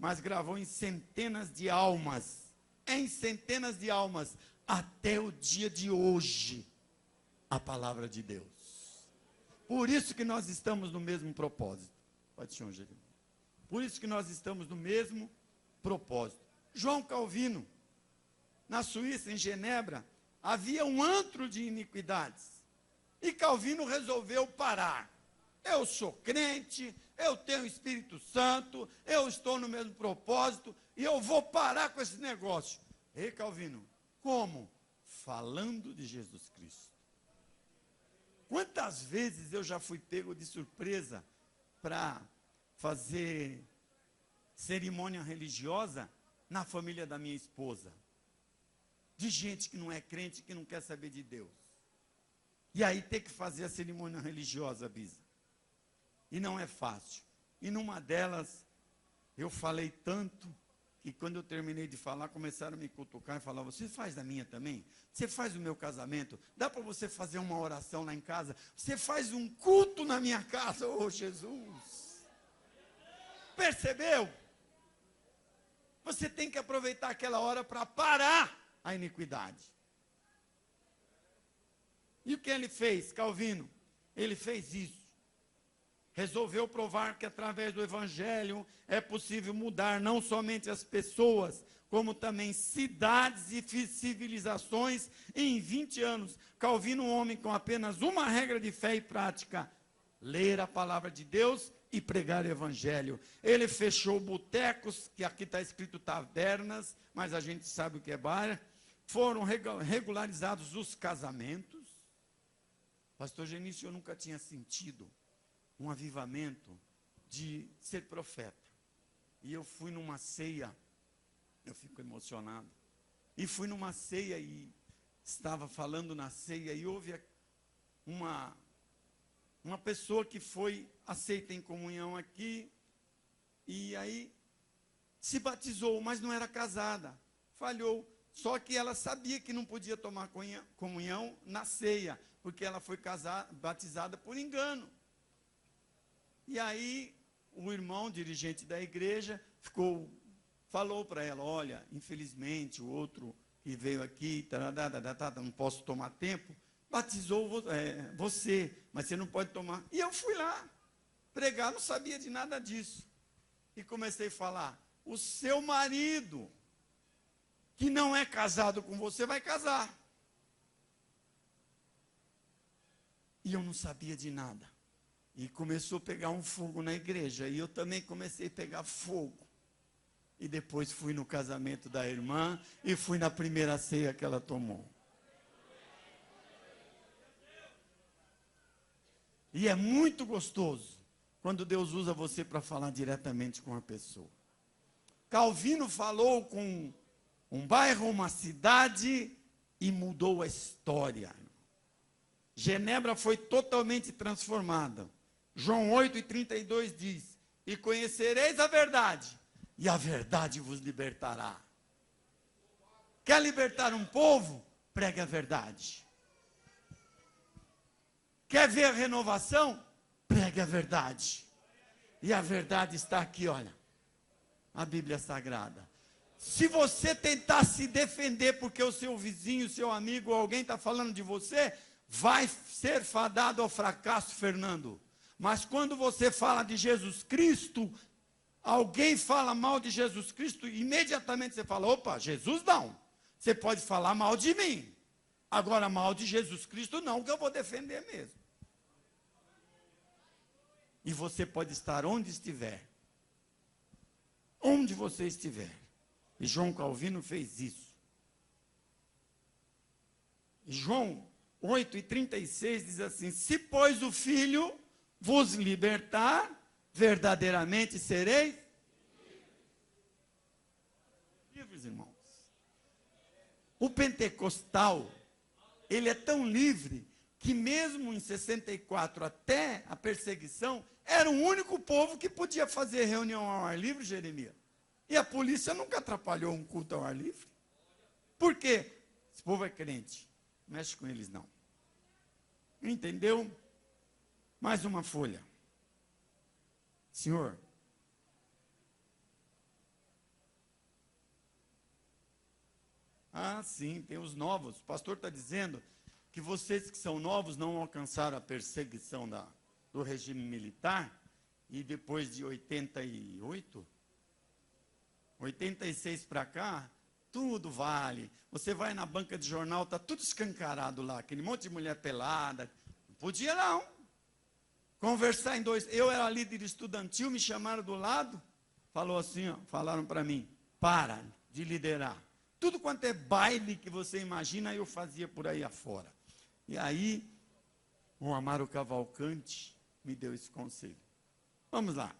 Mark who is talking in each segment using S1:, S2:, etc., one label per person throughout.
S1: mas gravou em centenas de almas. Em centenas de almas, até o dia de hoje, a palavra de Deus. Por isso que nós estamos no mesmo propósito. Pode ser um Jeremias. Por isso que nós estamos no mesmo propósito. João Calvino, na Suíça, em Genebra, havia um antro de iniquidades. E Calvino resolveu parar. Eu sou crente, eu tenho o Espírito Santo, eu estou no mesmo propósito, e eu vou parar com esse negócio. Ei, Calvino, como? Falando de Jesus Cristo. Quantas vezes eu já fui pego de surpresa para fazer cerimônia religiosa na família da minha esposa? De gente que não é crente, que não quer saber de Deus. E aí ter que fazer a cerimônia religiosa, Bisa. E não é fácil. E numa delas, eu falei tanto, que quando eu terminei de falar, começaram a me cutucar e falar: você faz da minha também? Você faz o meu casamento? Dá para você fazer uma oração lá em casa? Você faz um culto na minha casa? Oh, Jesus! Percebeu? Você tem que aproveitar aquela hora para parar a iniquidade. E o que ele fez, Calvino? Ele fez isso. Resolveu provar que através do Evangelho é possível mudar não somente as pessoas, como também cidades e civilizações em 20 anos. Calvino, um homem com apenas uma regra de fé e prática: ler a palavra de Deus e pregar o Evangelho. Ele fechou botecos, que aqui está escrito tavernas, mas a gente sabe o que é bar. Foram regularizados os casamentos. Pastor Genício, eu nunca tinha sentido um avivamento de ser profeta. E eu fui numa ceia, eu fico emocionado, e fui numa ceia e estava falando na ceia, e houve uma pessoa que foi aceita em comunhão aqui, e aí se batizou, mas não era casada, falhou. Só que ela sabia que não podia tomar comunhão na ceia, porque ela foi batizada por engano. E aí, o irmão, dirigente da igreja, falou para ela: olha, infelizmente, o outro que veio aqui, não posso tomar tempo, batizou você, mas você não pode tomar. E eu fui lá pregar, não sabia de nada disso. E comecei a falar: o seu marido, que não é casado com você, vai casar. E eu não sabia de nada. E começou a pegar um fogo na igreja. E eu também comecei a pegar fogo. E depois fui no casamento da irmã e fui na primeira ceia que ela tomou. E é muito gostoso quando Deus usa você para falar diretamente com a pessoa. Calvino falou com um bairro, uma cidade, e mudou a história. Genebra foi totalmente transformada. João 8,32 diz: e conhecereis a verdade, e a verdade vos libertará. Quer libertar um povo? Pregue a verdade. Quer ver a renovação? Pregue a verdade. E a verdade está aqui, olha, a Bíblia Sagrada. Se você tentar se defender porque o seu vizinho, seu amigo ou alguém está falando de você, vai ser fadado ao fracasso, Fernando. Mas quando você fala de Jesus Cristo, alguém fala mal de Jesus Cristo, imediatamente você fala: opa, Jesus não. Você pode falar mal de mim. Agora, mal de Jesus Cristo não, que eu vou defender mesmo. E você pode estar onde estiver. Onde você estiver. E João Calvino fez isso. E João 8,36 diz assim: se pois o Filho vos libertar, verdadeiramente sereis livres, irmãos. O pentecostal, ele é tão livre, que mesmo em 64, até a perseguição, era o único povo que podia fazer reunião ao ar livre, Jeremias. E a polícia nunca atrapalhou um culto ao ar livre. Por quê? Esse povo é crente, não mexe com eles não. Entendeu? Mais uma folha. Senhor, Ah, sim, tem os novos. O pastor está dizendo que vocês que são novos não alcançaram a perseguição do regime militar, e depois de 88, 86 para cá, tudo vale. Você vai na banca de jornal, está tudo escancarado lá, aquele monte de mulher pelada. Não podia não. Conversar em dois. Eu era líder estudantil, me chamaram do lado, falou assim, ó, falaram para mim, para de liderar. Tudo quanto é baile que você imagina, eu fazia por aí afora. E aí, o Amaro Cavalcante me deu esse conselho. Vamos lá.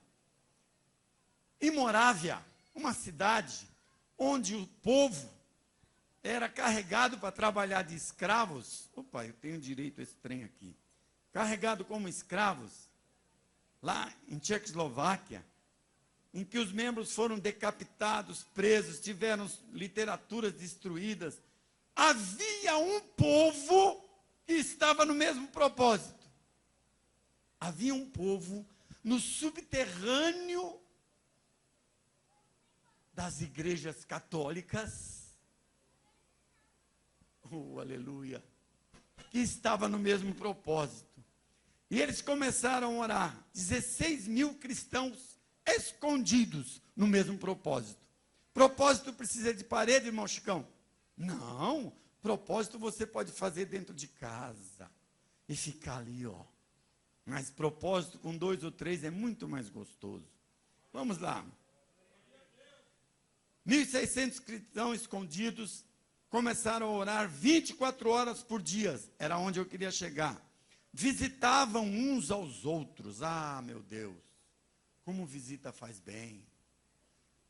S1: Em Morávia, uma cidade onde o povo era carregado para trabalhar de escravos. Opa, eu tenho direito a esse trem aqui. Carregado como escravos, lá em Tchecoslováquia, em que os membros foram decapitados, presos, tiveram literaturas destruídas. Havia um povo que estava no mesmo propósito. Havia um povo no subterrâneo das igrejas católicas, aleluia, que estava no mesmo propósito. E eles começaram a orar, 16 mil cristãos escondidos no mesmo propósito. Propósito precisa de parede, irmão Chicão? Não, propósito você pode fazer dentro de casa e ficar ali, ó. Mas propósito com 2 ou 3 é muito mais gostoso. Vamos lá. 1.600 cristãos escondidos começaram a orar 24 horas por dia. Era onde eu queria chegar. Visitavam uns aos outros. Ah, meu Deus, como visita faz bem.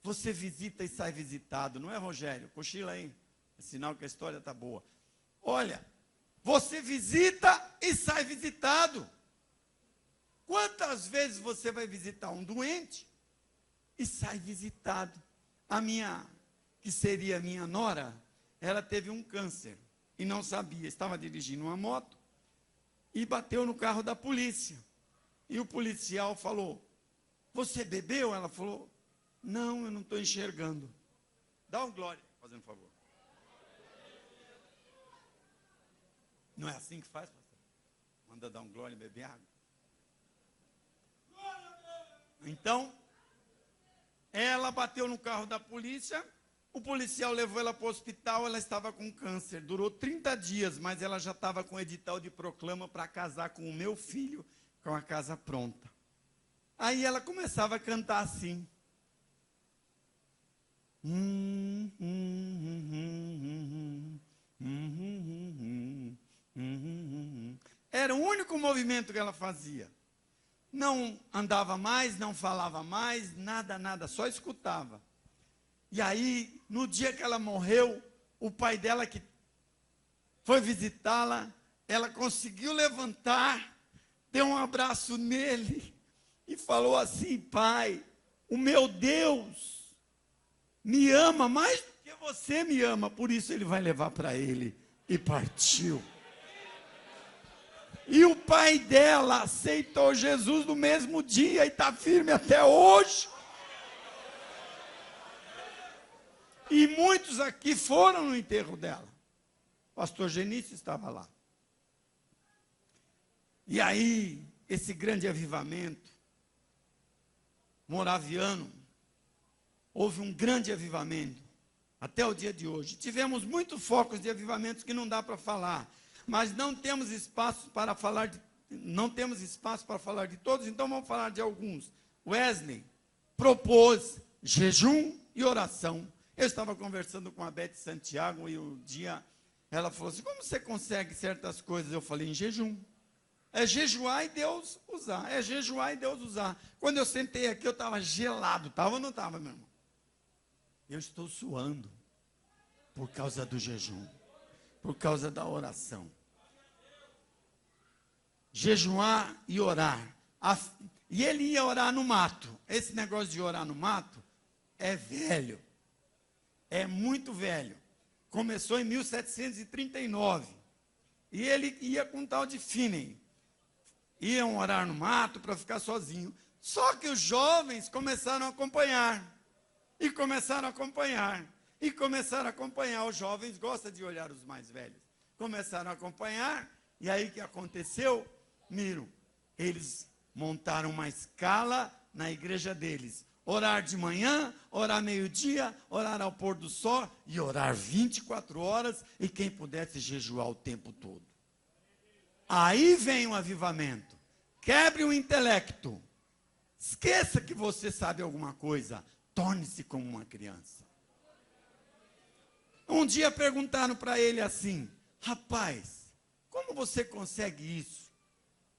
S1: Você visita e sai visitado, não é, Rogério? Cochila aí, é sinal que a história está boa. Olha, você visita e sai visitado. Quantas vezes você vai visitar um doente e sai visitado? A minha, que seria minha nora, ela teve um câncer e não sabia, estava dirigindo uma moto e bateu no carro da polícia. E o policial falou, você bebeu? Ela falou, não, eu não estou enxergando. Dá um glória, fazendo favor. Não é assim que faz, pastor? Manda dar um glória e beber água. Então, ela bateu no carro da polícia, o policial levou ela para o hospital, ela estava com câncer, durou 30 dias, mas ela já estava com edital de proclama para casar com o meu filho, com a casa pronta. Aí ela começava a cantar assim. Era o único movimento que ela fazia. Não andava mais, não falava mais, nada, só escutava. E aí, no dia que ela morreu, o pai dela que foi visitá-la, ela conseguiu levantar, deu um abraço nele e falou assim, pai, o meu Deus me ama mais do que você me ama, por isso ele vai levar para ele. E partiu. E o pai dela aceitou Jesus no mesmo dia e está firme até hoje. E muitos aqui foram no enterro dela. O pastor Genício estava lá. E aí, esse grande avivamento moraviano, houve um grande avivamento, até o dia de hoje. Tivemos muitos focos de avivamentos que não dá para falar, mas não temos espaço para falar de todos, então vamos falar de alguns. Wesley propôs jejum e oração. Eu estava conversando com a Beth Santiago e um dia ela falou assim, como você consegue certas coisas? Eu falei, em jejum. É jejuar e Deus usar. É jejuar e Deus usar. Quando eu sentei aqui, eu estava gelado. Estava ou não estava, meu irmão? Eu estou suando por causa do jejum, por causa da oração. Jejuar e orar. E ele ia orar no mato. Esse negócio de orar no mato é velho. É muito velho. Começou em 1739. E ele ia com um tal de Finney. Iam orar no mato para ficar sozinho. Só que os jovens começaram a acompanhar. E começaram a acompanhar. E começaram a acompanhar. Os jovens gostam de olhar os mais velhos. Começaram a acompanhar, e aí o que aconteceu? Miro, eles montaram uma escala na igreja deles. Orar de manhã, orar meio-dia, orar ao pôr do sol e orar 24 horas, e quem pudesse jejuar o tempo todo. Aí vem o avivamento. Quebre o intelecto. Esqueça que você sabe alguma coisa. Torne-se como uma criança. Um dia perguntaram para ele assim: rapaz, como você consegue isso?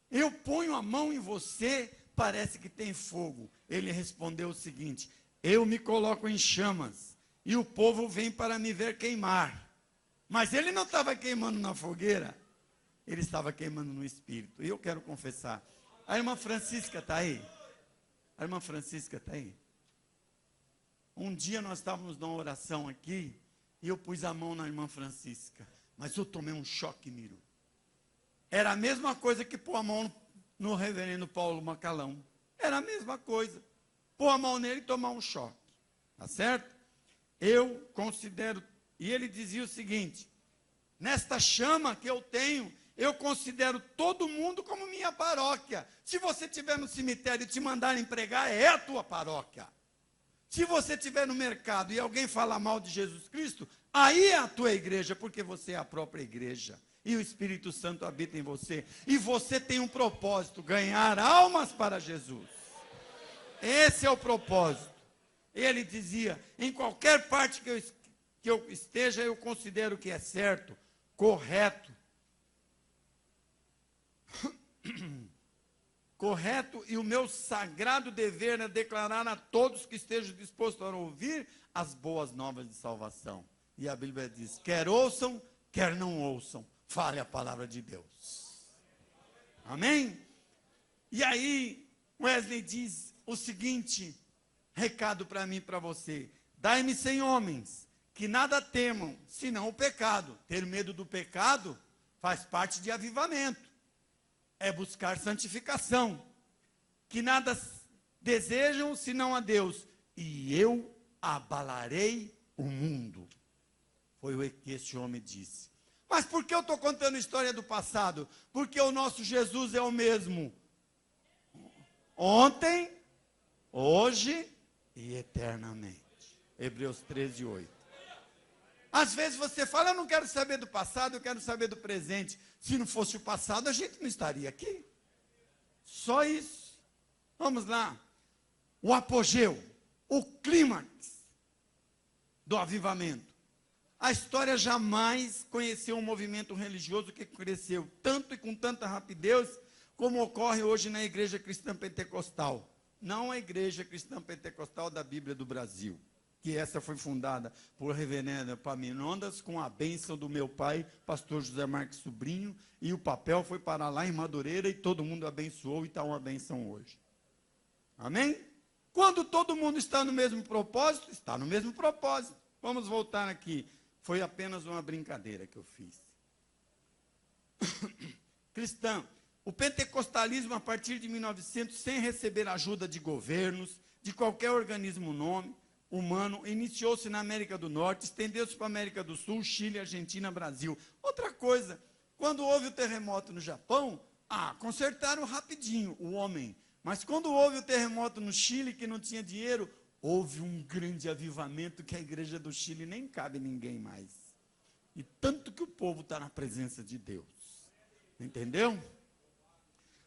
S1: Eu ponho a mão em você, parece que tem fogo. Ele respondeu o seguinte: eu me coloco em chamas, e o povo vem para me ver queimar. Mas ele não estava queimando na fogueira, ele estava queimando no espírito. E eu quero confessar, a irmã Francisca está aí? A irmã Francisca está aí? Um dia nós estávamos numa oração aqui, e eu pus a mão na irmã Francisca, mas eu tomei um choque, Miro. Era a mesma coisa que pôr a mão no reverendo Paulo Macalão. Era a mesma coisa. Pôr a mão nele e tomar um choque. Tá certo? Eu considero, e ele dizia o seguinte: nesta chama que eu tenho, eu considero todo mundo como minha paróquia. Se você estiver no cemitério e te mandarem pregar, é a tua paróquia. Se você estiver no mercado e alguém falar mal de Jesus Cristo, aí é a tua igreja, porque você é a própria igreja. E o Espírito Santo habita em você. E você tem um propósito: ganhar almas para Jesus. Esse é o propósito. Ele dizia: em qualquer parte que eu esteja, eu considero que é certo, correto. Correto, e o meu sagrado dever é declarar a todos que estejam dispostos a ouvir as boas novas de salvação. E a Bíblia diz: quer ouçam, quer não ouçam, fale a palavra de Deus. Amém? E aí, Wesley diz o seguinte recado para mim e para você: dai-me 100 homens que nada temam, senão o pecado. Ter medo do pecado faz parte de avivamento. É buscar santificação, que nada desejam senão a Deus, e eu abalarei o mundo. Foi o que esse homem disse. Mas por que eu estou contando a história do passado? Porque o nosso Jesus é o mesmo, ontem, hoje e eternamente. Hebreus 13, 8. Às vezes você fala: eu não quero saber do passado, eu quero saber do presente. Se não fosse o passado, a gente não estaria aqui. Só isso. Vamos lá. O apogeu, o clímax do avivamento. A história jamais conheceu um movimento religioso que cresceu tanto e com tanta rapidez como ocorre hoje na Igreja Cristã Pentecostal. Não a Igreja Cristã Pentecostal da Bíblia do Brasil, que essa foi fundada por reverendo Epaminondas, com a bênção do meu pai, pastor José Marques Sobrinho, e o papel foi para lá em Madureira, e todo mundo abençoou, e está uma benção hoje. Amém? Quando todo mundo está no mesmo propósito, está no mesmo propósito. Vamos voltar aqui. Foi apenas uma brincadeira que eu fiz. Cristã, o pentecostalismo, a partir de 1900, sem receber ajuda de governos, de qualquer organismo humano, iniciou-se na América do Norte, estendeu-se para a América do Sul, Chile, Argentina, Brasil. Outra coisa, quando houve o terremoto no Japão, consertaram rapidinho o homem. Mas quando houve o terremoto no Chile, que não tinha dinheiro, houve um grande avivamento que a igreja do Chile nem cabe ninguém mais. E tanto que o povo está na presença de Deus. Entendeu?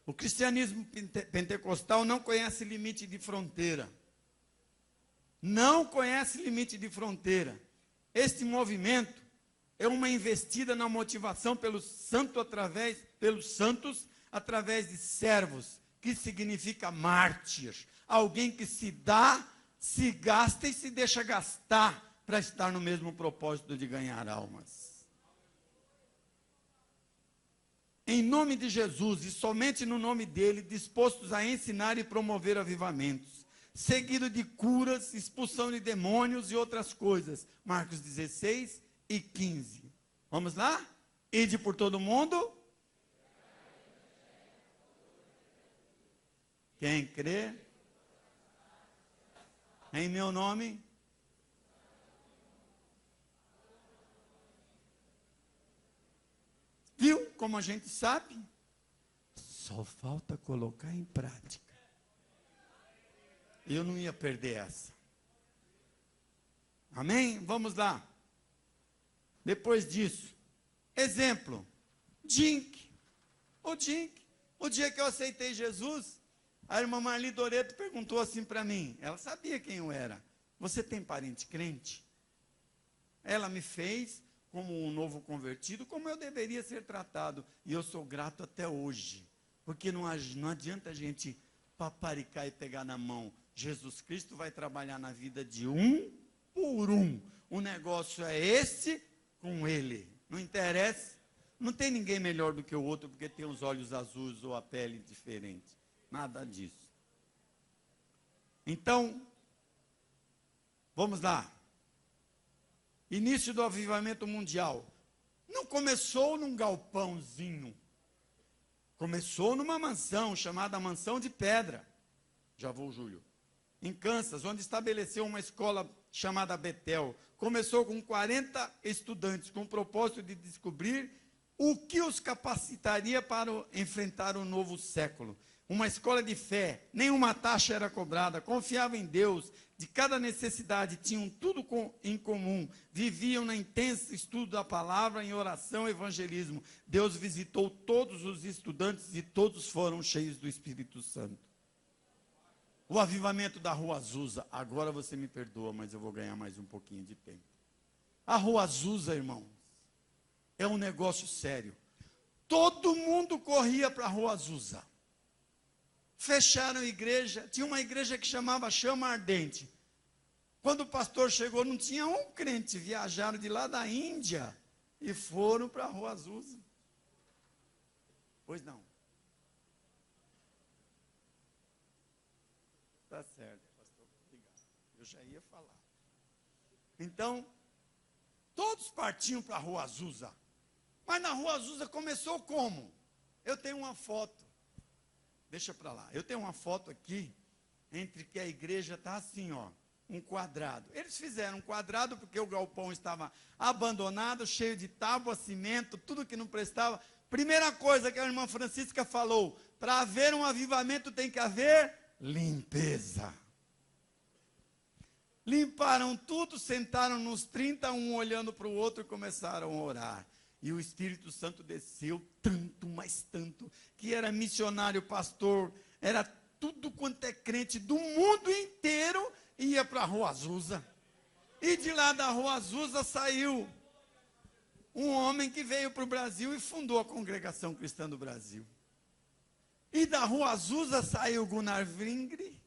S1: O cristianismo pentecostal não conhece limite de fronteira. Não conhece limite de fronteira. Este movimento é uma investida na motivação pelos santos através de servos, que significa mártir. Alguém que se dá, se gasta e se deixa gastar para estar no mesmo propósito de ganhar almas. Em nome de Jesus e somente no nome dele, dispostos a ensinar e promover avivamentos, seguido de curas, expulsão de demônios e outras coisas. Marcos 16 e 15. Vamos lá? Ide por todo mundo. Quem crê em meu nome Viu como a gente sabe? Só falta colocar em prática. Eu não ia perder essa. Amém? Vamos lá. Depois disso, exemplo, Dink. O Dink, o dia que eu aceitei Jesus, a irmã Marli Doreto perguntou assim para mim, ela sabia quem eu era. Você tem parente crente? Ela me fez como um novo convertido, como eu deveria ser tratado. E eu sou grato até hoje. Porque não adianta a gente paparicar e pegar na mão. Jesus Cristo vai trabalhar na vida de um por um. O negócio é esse com ele. Não interessa. Não tem ninguém melhor do que o outro porque tem os olhos azuis ou a pele diferente. Nada disso. Então, vamos lá. Início do avivamento mundial. Não começou num galpãozinho. Começou numa mansão chamada Mansão de Pedra. Já vou, Júlio. Em Kansas, onde estabeleceu uma escola chamada Betel. Começou com 40 estudantes, com o propósito de descobrir o que os capacitaria para enfrentar o novo século. Uma escola de fé, nenhuma taxa era cobrada, confiava em Deus, de cada necessidade, tinham tudo em comum, viviam no intenso estudo da palavra, em oração e evangelismo. Deus visitou todos os estudantes e todos foram cheios do Espírito Santo. O avivamento da Rua Azusa, agora você me perdoa, mas eu vou ganhar mais um pouquinho de tempo. A Rua Azusa, irmãos, é um negócio sério. Todo mundo corria para a Rua Azusa. Fecharam a igreja, tinha uma igreja que chamava Chama Ardente. Quando o pastor chegou, não tinha um crente, viajaram de lá da Índia e foram para a Rua Azusa. Pois não. Tá certo, pastor, obrigado. Eu já ia falar. Então, todos partiam para a Rua Azusa. Mas na Rua Azusa começou como? Eu tenho uma foto. Deixa para lá. Eu tenho uma foto aqui, entre que a igreja está assim, ó, um quadrado. Eles fizeram um quadrado porque o galpão estava abandonado, cheio de tábua, cimento, tudo que não prestava. Primeira coisa que a irmã Francisca falou, para haver um avivamento tem que haver limpeza. Limparam tudo, sentaram nos 30, um olhando para o outro e começaram a orar. E o Espírito Santo desceu tanto, mas tanto, que era missionário, pastor, era tudo quanto é crente do mundo inteiro, ia para a Rua Azusa. E de lá da Rua Azusa saiu um homem que veio para o Brasil e fundou a Congregação Cristã do Brasil. E da Rua Azusa saiu Gunnar Vingre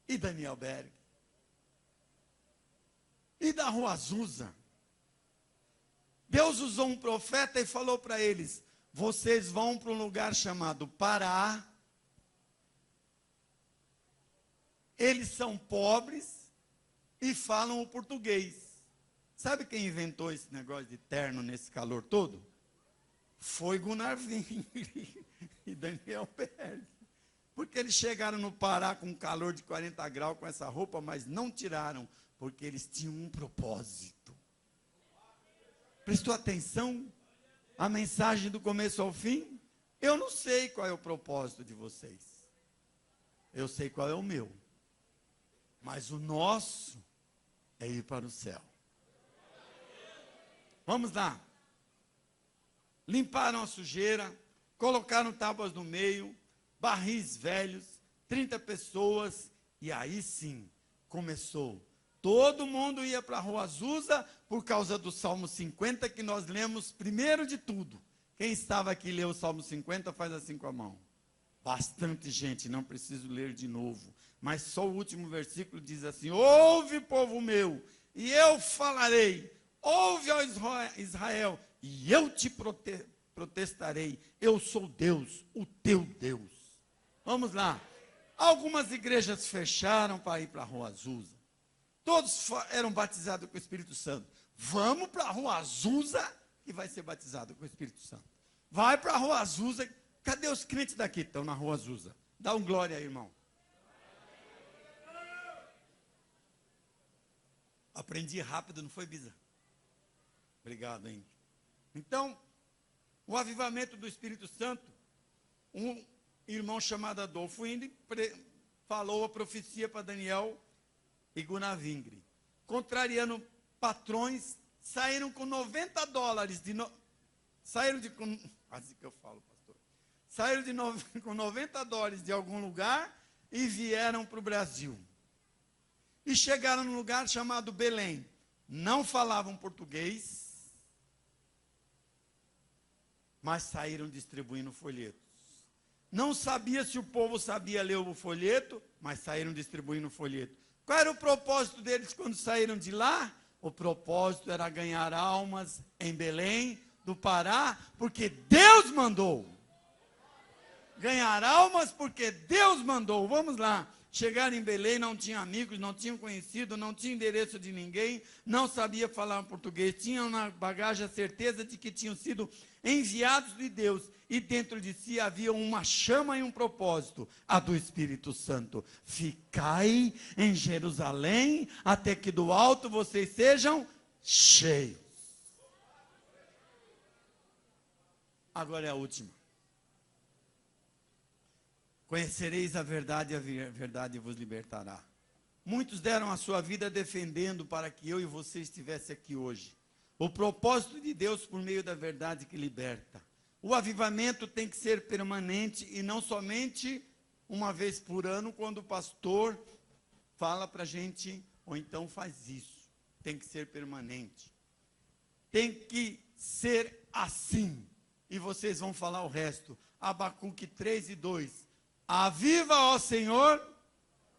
S1: e Daniel Berg. E da Rua Azusa, Deus usou um profeta e falou para eles, vocês vão para um lugar chamado Pará, eles são pobres e falam o português. Sabe quem inventou esse negócio de terno nesse calor todo? Foi Gunnar Vingre e Daniel Berg. Porque eles chegaram no Pará com um calor de 40 graus com essa roupa, mas não tiraram, porque eles tinham um propósito. Prestou atenção? A mensagem do começo ao fim? Eu não sei qual é o propósito de vocês. Eu sei qual é o meu. Mas o nosso é ir para o céu. Vamos lá. Limparam a sujeira, colocaram tábuas no meio, barris velhos, 30 pessoas, e aí sim, começou. Todo mundo ia para a Rua Azusa por causa do Salmo 50 que nós lemos primeiro de tudo. Quem estava aqui e leu o Salmo 50, faz assim com a mão. Bastante gente, não preciso ler de novo. Mas só o último versículo diz assim, ouve, povo meu, e eu falarei. Ouve, ó Israel, e eu te protestarei. Eu sou Deus, o teu Deus. Vamos lá. Algumas igrejas fecharam para ir para a Rua Azusa. Todos eram batizados com o Espírito Santo. Vamos para a Rua Azusa que vai ser batizado com o Espírito Santo. Vai para a Rua Azusa. Cadê os crentes daqui? Estão na Rua Azusa. Dá um glória aí, irmão. Aprendi rápido, não foi, Bisa? Obrigado, hein? Então, O avivamento do Espírito Santo, um irmão chamado Adolfo Indy falou a profecia para Daniel e Gunavingre. Contrariando patrões, saíram com $90 quase que eu falo, pastor. Saíram com $90 de algum lugar e vieram para o Brasil. E chegaram num lugar chamado Belém. Não falavam português, mas saíram distribuindo folhetos. Não sabia se o povo sabia ler o folheto, mas saíram distribuindo folheto. Qual era o propósito deles quando saíram de lá? O propósito era ganhar almas em Belém do Pará, porque Deus mandou. Ganhar almas porque Deus mandou. Vamos lá. Chegaram em Belém, não tinham amigos, não tinham conhecido, não tinham endereço de ninguém, não sabia falar português, tinham na bagagem a certeza de que tinham sido enviados de Deus, e dentro de si havia uma chama e um propósito, a do Espírito Santo. Ficai em Jerusalém, até que do alto vocês sejam cheios. Agora é a última. Conhecereis a verdade, e a verdade vos libertará. Muitos deram a sua vida defendendo para que eu e você estivesse aqui hoje. O propósito de Deus por meio da verdade que liberta. O avivamento tem que ser permanente e não somente uma vez por ano, quando o pastor fala para a gente, ou então faz isso. Tem que ser permanente. Tem que ser assim. E vocês vão falar o resto. Abacuque 3:2. Aviva, ó Senhor,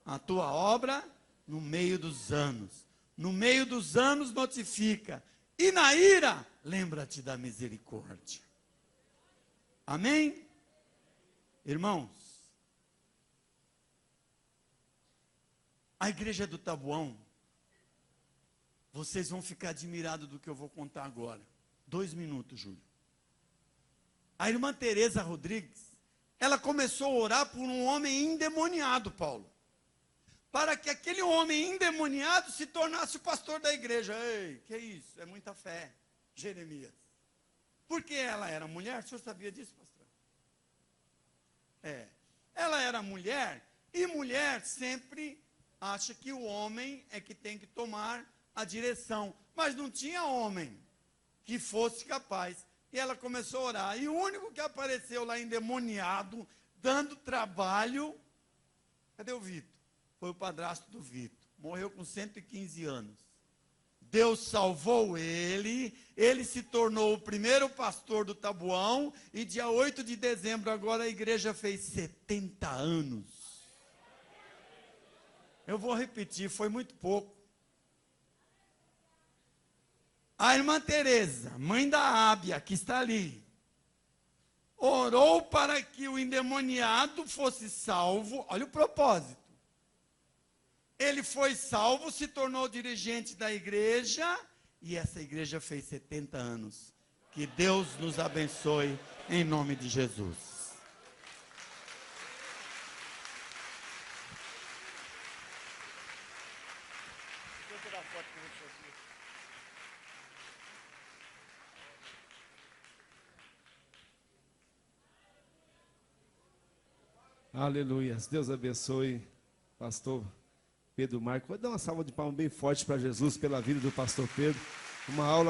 S1: a tua obra no meio dos anos. No meio dos anos notifica. E na ira, lembra-te da misericórdia. Amém? Irmãos, a igreja do Taboão, vocês vão ficar admirados do que eu vou contar agora. 2 minutos, Júlio. A irmã Teresa Rodrigues, ela começou a orar por um homem endemoniado, Paulo. Para que aquele homem endemoniado se tornasse o pastor da igreja. Ei, que isso? É muita fé, Jeremias. Porque ela era mulher, o senhor sabia disso, pastor? Ela era mulher, e mulher sempre acha que o homem é que tem que tomar a direção. Mas não tinha homem que fosse capaz. E ela começou a orar. E o único que apareceu lá endemoniado, dando trabalho, cadê o Vitor? Foi o padrasto do Vitor. Morreu com 115 anos. Deus salvou ele. Ele se tornou o primeiro pastor do Taboão. E dia 8 de dezembro, agora a igreja fez 70 anos. Eu vou repetir, foi muito pouco. A irmã Teresa, mãe da Ábia, que está ali, orou para que o endemoniado fosse salvo. Olha o propósito. Ele foi salvo, se tornou dirigente da igreja, e essa igreja fez 70 anos. Que Deus nos abençoe, em nome de Jesus.
S2: Aleluia. Deus abençoe, pastor Pedro Marco. Vou dar uma salva de palmas bem forte para Jesus pela vida do pastor Pedro. Uma aula